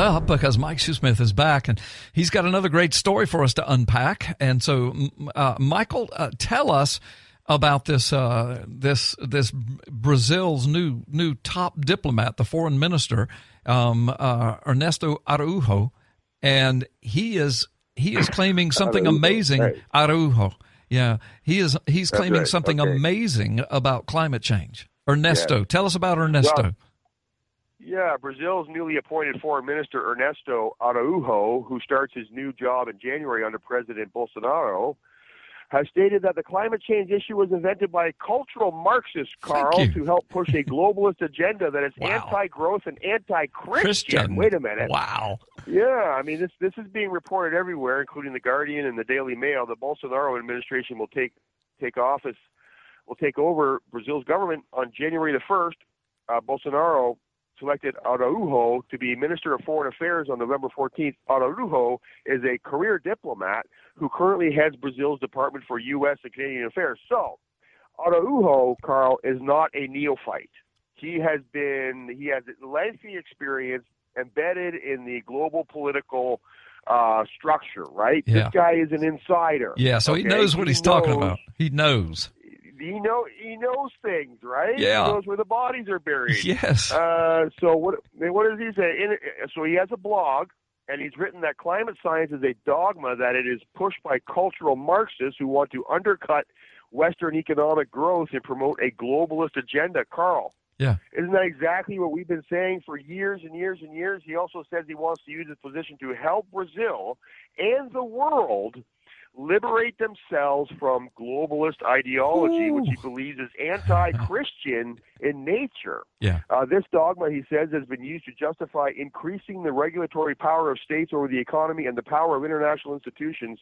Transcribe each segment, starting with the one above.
up because Mike Shoesmith is back, and he's got another great story for us to unpack. And so, Michael, tell us about this Brazil's new top diplomat, the foreign minister, Ernesto Araujo, and he is claiming something amazing. Right. Araujo, yeah, he's claiming right. something Okay. amazing about climate change. Ernesto, tell us about Ernesto. Well, yeah, Brazil's newly appointed foreign minister, Ernesto Araujo, who starts his new job in January under President Bolsonaro, has stated that the climate change issue was invented by cultural Marxists, Carl, to help push a globalist agenda that is anti-growth and anti-Christian. Wait a minute. Wow. Yeah, I mean, this is being reported everywhere, including The Guardian and the Daily Mail. The Bolsonaro administration will take over Brazil's government on January the 1st. Bolsonaro selected Araujo to be Minister of Foreign Affairs on November 14th. Araujo is a career diplomat who currently heads Brazil's Department for U.S. and Canadian Affairs. So, Araujo, Carl, is not a neophyte. He has lengthy experience embedded in the global political structure, right? Yeah. This guy is an insider. Yeah, so he knows what he's talking about. He knows. He knows things, right? Yeah. He knows where the bodies are buried. Yes. So what does he say? So he has a blog, and he's written that climate science is a dogma, that it is pushed by cultural Marxists who want to undercut Western economic growth and promote a globalist agenda. Carl, yeah, isn't that exactly what we've been saying for years and years and years? He also says he wants to use his position to help Brazil and the world liberate themselves from globalist ideology, which he believes is anti-Christian in nature. Yeah. This dogma, he says, has been used to justify increasing the regulatory power of states over the economy and the power of international institutions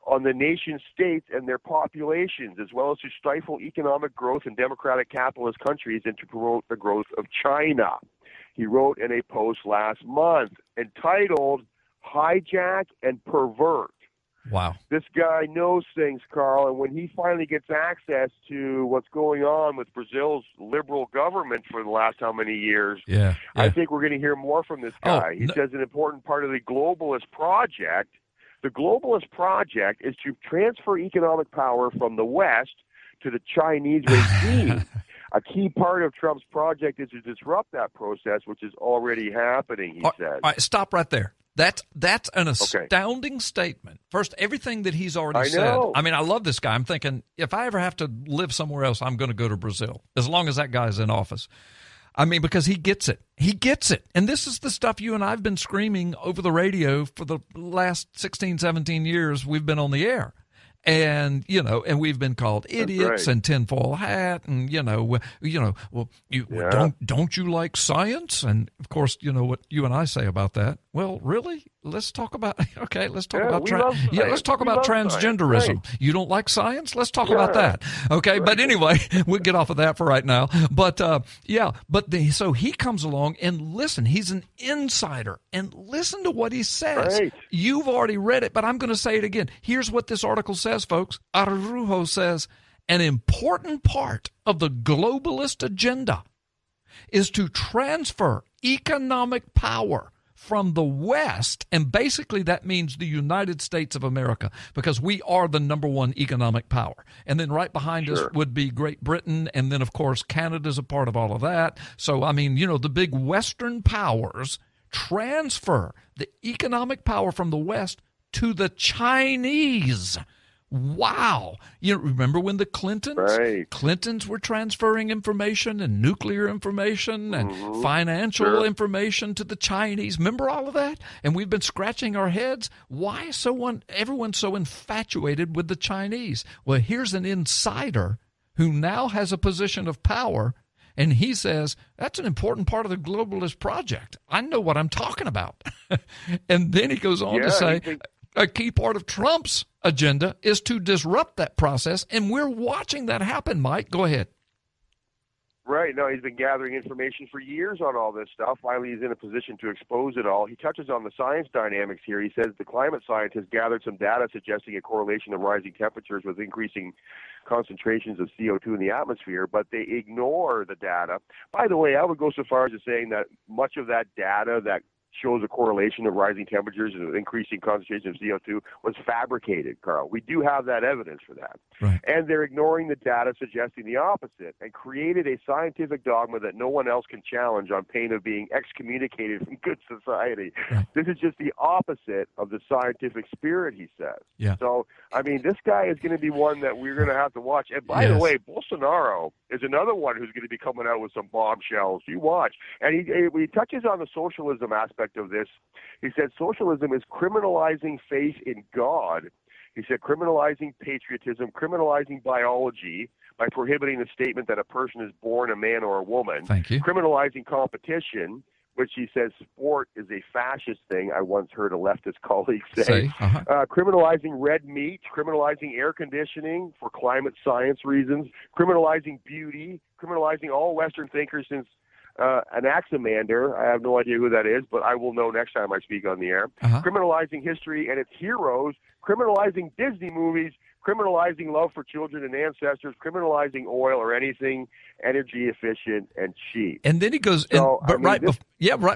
on the nation states and their populations, as well as to stifle economic growth in democratic capitalist countries and to promote the growth of China. He wrote in a post last month entitled Hijack and Pervert. Wow. This guy knows things, Carl, and when he finally gets access to what's going on with Brazil's liberal government for the last how many years, I think we're going to hear more from this guy. He says an important part of the globalist project is to transfer economic power from the West to the Chinese regime. A key part of Trump's project is to disrupt that process, which is already happening, he says. All right, stop right there. That's an astounding statement. First, everything that he's already said. I mean, I love this guy. I'm thinking, if I ever have to live somewhere else, I'm going to go to Brazil, as long as that guy's in office. I mean, because he gets it. He gets it. And this is the stuff you and I have been screaming over the radio for the last 16, 17 years we've been on the air. And, and we've been called idiots and tinfoil hat and, don't you like science? And, of course, you know what you and I say about that. Well, really? Let's talk about, let's talk about transgenderism. Right. You don't like science? Let's talk about that. Okay. Right. But anyway, we'll get off of that for right now. But, so he comes along and listen, he's an insider, and listen to what he says. Right. You've already read it, but I'm going to say it again. Here's what this article says, folks. Araujo says, an important part of the globalist agenda is to transfer economic power from the West, and basically that means the United States of America, because we are the number one economic power. And then right behind us would be Great Britain, and then, of course, Canada's a part of all of that. So, I mean, the big Western powers transfer the economic power from the West to the Chinese. Wow. Remember when the Clintons were transferring information and nuclear information and financial information to the Chinese? Remember all of that? And we've been scratching our heads. Why is everyone's so infatuated with the Chinese? Well, here's an insider who now has a position of power, and he says, that's an important part of the globalist project. I know what I'm talking about. And then he goes on to say, a key part of Trump's agenda is to disrupt that process, and we're watching that happen, Mike. Go ahead. Right. No, he's been gathering information for years on all this stuff. Finally, he's in a position to expose it all. He touches on the science dynamics here. He says the climate scientists gathered some data suggesting a correlation of rising temperatures with increasing concentrations of CO2 in the atmosphere, but they ignore the data. By the way, I would go so far as to saying that much of that data that shows a correlation of rising temperatures and increasing concentration of CO2 was fabricated, Carl. We do have that evidence for that. Right. And they're ignoring the data suggesting the opposite and created a scientific dogma that no one else can challenge on pain of being excommunicated from good society. Right. This is just the opposite of the scientific spirit, he says. Yeah. So, I mean, this guy is going to be one that we're going to have to watch. And by the way, Bolsonaro is another one who's going to be coming out with some bombshells. You watch. And he touches on the socialism aspect of this. He said socialism is criminalizing faith in God. He said criminalizing patriotism, criminalizing biology by prohibiting the statement that a person is born a man or a woman. Thank you. Criminalizing competition, which he says sport is a fascist thing, I once heard a leftist colleague say. Criminalizing red meat, criminalizing air conditioning for climate science reasons, criminalizing beauty, criminalizing all Western thinkers since Anaximander. I have no idea who that is, but I will know next time I speak on the air. Criminalizing history and its heroes, criminalizing Disney movies, criminalizing love for children and ancestors, criminalizing oil or anything energy efficient and cheap. And then he goes, right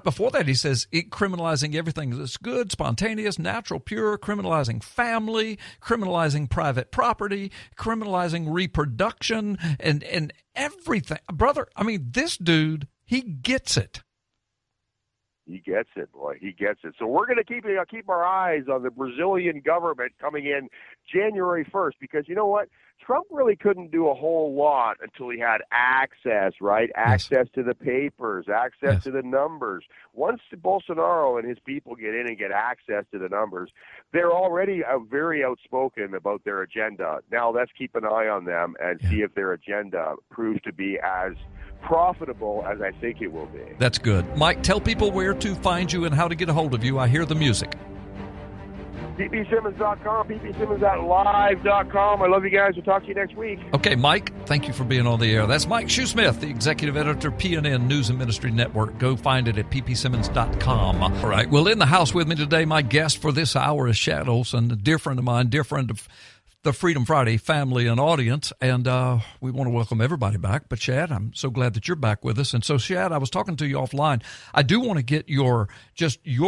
before that, he says criminalizing everything that's good, spontaneous, natural, pure, criminalizing family, criminalizing private property, criminalizing reproduction, and everything. Brother, I mean, this dude, he gets it. He gets it, boy. He gets it. So we're going to keep our eyes on the Brazilian government coming in January 1st, because you know what? Trump really couldn't do a whole lot until he had access, right? Access to the papers, access to the numbers. Once Bolsonaro and his people get in and get access to the numbers, they're already very outspoken about their agenda. Now let's keep an eye on them and see if their agenda proves to be as profitable as I think it will be. That's good. Mike, tell people where to find you and how to get a hold of you. I hear the music. ppsimmons.com, ppsimmons.live.com. I love you guys. We'll talk to you next week. Okay, Mike, thank you for being on the air. That's Mike Schuh, the executive editor, PNN News and Ministry Network. Go find it at ppsimmons.com. All right, well, in the house with me today, my guest for this hour is Shad Olson, a dear friend of mine, dear friend of the Freedom Friday family and audience, and we want to welcome everybody back. But Shad, I'm so glad that you're back with us. And so, Shad, I was talking to you offline. I do want to get your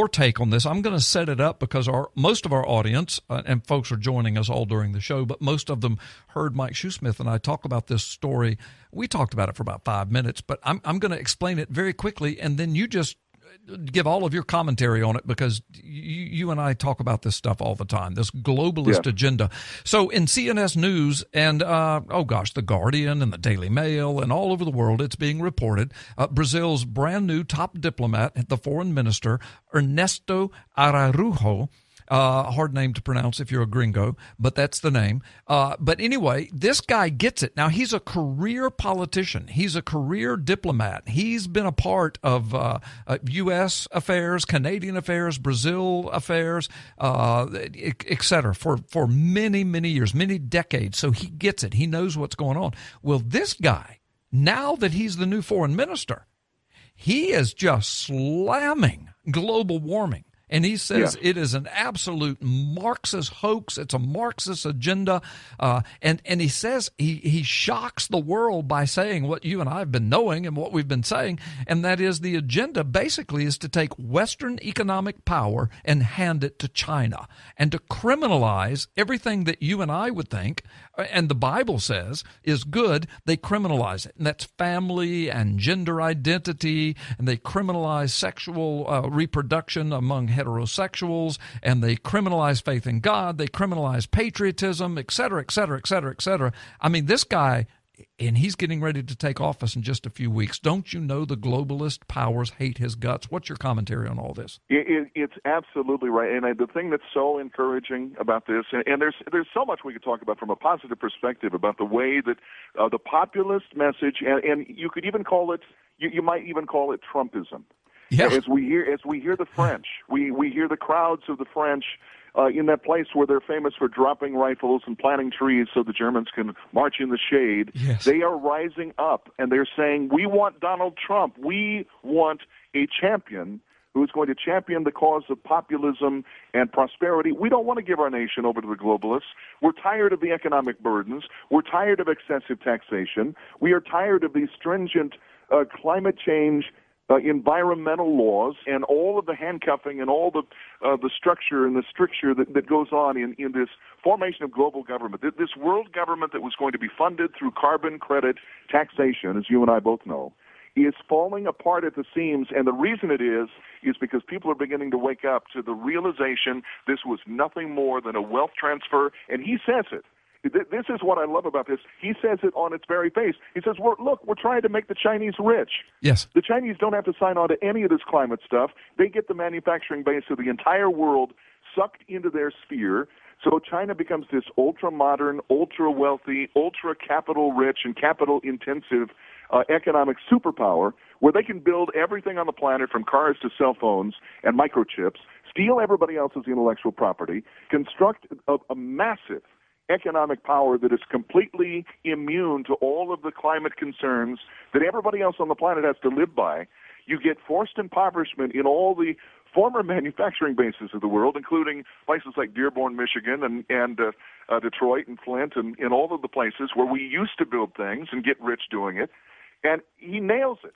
take on this. I'm going to set it up because most of our audience and folks are joining us all during the show, but most of them heard Mike Schuh and I talk about this story. We talked about it for about 5 minutes, but I'm going to explain it very quickly, and then you just give all of your commentary on it, because you and I talk about this stuff all the time, this globalist agenda. So in CNS News and, The Guardian and the Daily Mail and all over the world, it's being reported, Brazil's brand new top diplomat, the foreign minister, Ernesto Araújo, hard name to pronounce if you're a gringo, but that's the name. But anyway, this guy gets it. Now, he's a career politician. He's a career diplomat. He's been a part of U.S. affairs, Canadian affairs, Brazil affairs, et cetera, for many, many years, many decades. So he gets it. He knows what's going on. Well, this guy, now that he's the new foreign minister, he is just slamming global warming. And he says it is an absolute Marxist hoax. It's a Marxist agenda. And he says he shocks the world by saying what you and I have been knowing and what we've been saying, and that is the agenda basically is to take Western economic power and hand it to China and to criminalize everything that you and I would think, and the Bible says, is good. They criminalize it. And that's family and gender identity, and they criminalize sexual reproduction among heterosexuals, and they criminalize faith in God, they criminalize patriotism, et cetera, et cetera, et cetera, et cetera. I mean, this guy, and he's getting ready to take office in just a few weeks. Don't you know the globalist powers hate his guts? What's your commentary on all this? It's absolutely right. And the thing that's so encouraging about this, and there's so much we could talk about from a positive perspective about the way that the populist message, and you could even call it, you might even call it Trumpism. Yeah. As we hear the French, we hear the crowds of the French in that place where they're famous for dropping rifles and planting trees so the Germans can march in the shade. Yes. They are rising up and they're saying, we want Donald Trump. We want a champion who is going to champion the cause of populism and prosperity. We don't want to give our nation over to the globalists. We're tired of the economic burdens. We're tired of excessive taxation. We are tired of these stringent climate change environmental laws, and all of the handcuffing and all the structure and the stricture that goes on in this formation of global government. This world government that was going to be funded through carbon credit taxation, as you and I both know, is falling apart at the seams, and the reason it is because people are beginning to wake up to the realization this was nothing more than a wealth transfer, and he says it. This is what I love about this. He says it on its very face. He says, we're trying to make the Chinese rich. Yes. The Chinese don't have to sign on to any of this climate stuff. They get the manufacturing base of the entire world sucked into their sphere. So China becomes this ultra-modern, ultra-wealthy, ultra-capital-rich, and capital-intensive economic superpower where they can build everything on the planet from cars to cell phones and microchips, steal everybody else's intellectual property, construct a massive economic power that is completely immune to all of the climate concerns that everybody else on the planet has to live by. You get forced impoverishment in all the former manufacturing bases of the world, including places like Dearborn, Michigan, and Detroit and Flint, and all of the places where we used to build things and get rich doing it. And he nails it.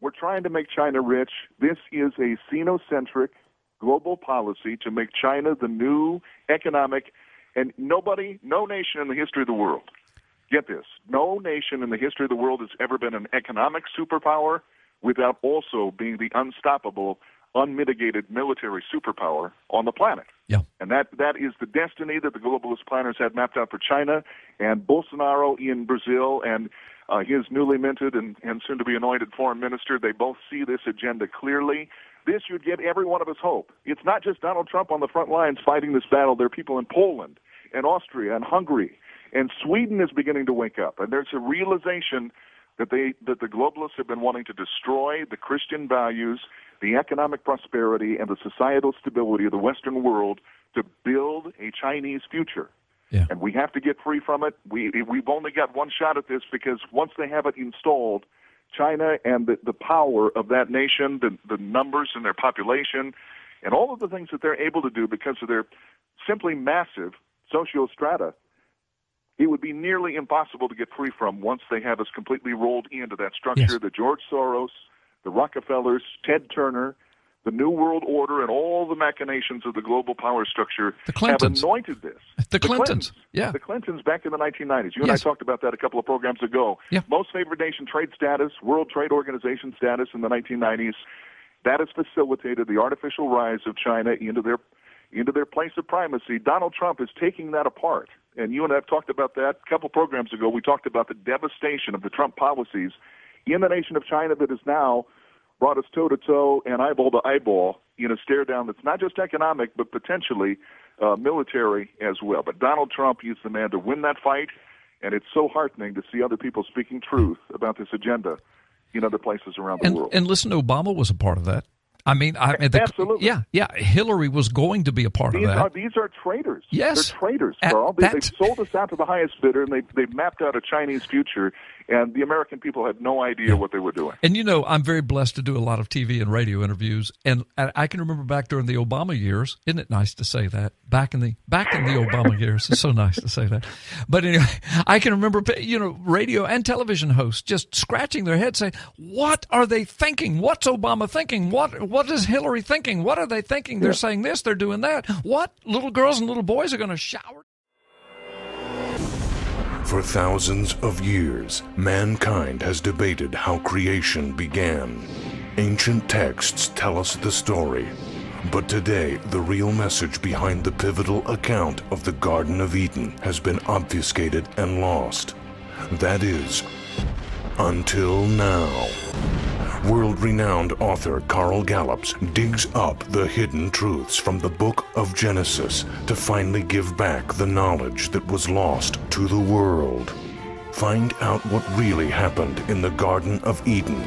We're trying to make China rich. This is a xenocentric global policy to make China the new economic. And no nation in the history of the world, get this, no nation in the history of the world has ever been an economic superpower without also being the unstoppable, unmitigated military superpower on the planet. Yeah. And that is the destiny that the globalist planners had mapped out for China, and Bolsonaro in Brazil and his newly minted and soon-to-be anointed foreign minister, they both see this agenda clearly. This should give every one of us hope. It's not just Donald Trump on the front lines fighting this battle. There are people in Poland and Austria and Hungary, and Sweden is beginning to wake up. And there's a realization that the globalists have been wanting to destroy the Christian values, the economic prosperity, and the societal stability of the Western world to build a Chinese future. Yeah. And we have to get free from it. We've only got one shot at this because once they have it installed, China and the power of that nation, the numbers in their population, and all of the things that they're able to do because of their simply massive social strata, it would be nearly impossible to get free from once they have us completely rolled into that structure. Yes. The George Soros, the Rockefellers, Ted Turner, the New World Order, and all the machinations of the global power structure have anointed this. The Clintons. Yeah. The Clintons back in the 1990s. You and I talked about that a couple of programs ago. Yeah. Most favored nation trade status, World Trade Organization status in the 1990s, that has facilitated the artificial rise of China into their place of primacy. Donald Trump is taking that apart. And you and I have talked about that a couple programs ago. We talked about the devastation of the Trump policies in the nation of China that has now brought us toe-to-toe and eyeball-to-eyeball in a stare-down that's not just economic, but potentially military as well. But Donald Trump is the man to win that fight, and it's so heartening to see other people speaking truth about this agenda in other places around the world. And listen, Obama was a part of that. Absolutely. Yeah. Hillary was going to be a part of that. These are traitors. Yes. They're traitors, Carl. They've sold us out to the highest bidder, and they've mapped out a Chinese future, and the American people had no idea what they were doing. And, I'm very blessed to do a lot of TV and radio interviews, and I can remember back during the Obama years. Isn't it nice to say that? Back in the Obama years. It's so nice to say that. But anyway, I can remember, radio and television hosts just scratching their heads saying, what are they thinking? What's Obama thinking? What is Hillary thinking? What are they thinking? They're saying this, they're doing that. What? Little girls and little boys are going to shower? For thousands of years, mankind has debated how creation began. Ancient texts tell us the story. But today, the real message behind the pivotal account of the Garden of Eden has been obfuscated and lost. That is, until now. World-renowned author Carl Gallups digs up the hidden truths from the book of Genesis to finally give back the knowledge that was lost to the world. Find out what really happened in the Garden of Eden,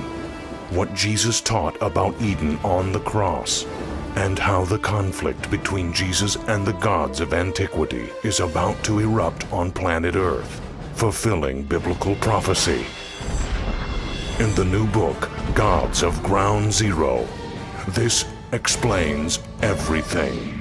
what Jesus taught about Eden on the cross, and how the conflict between Jesus and the gods of antiquity is about to erupt on planet Earth, fulfilling biblical prophecy. In the new book, Gods of Ground Zero, this explains everything.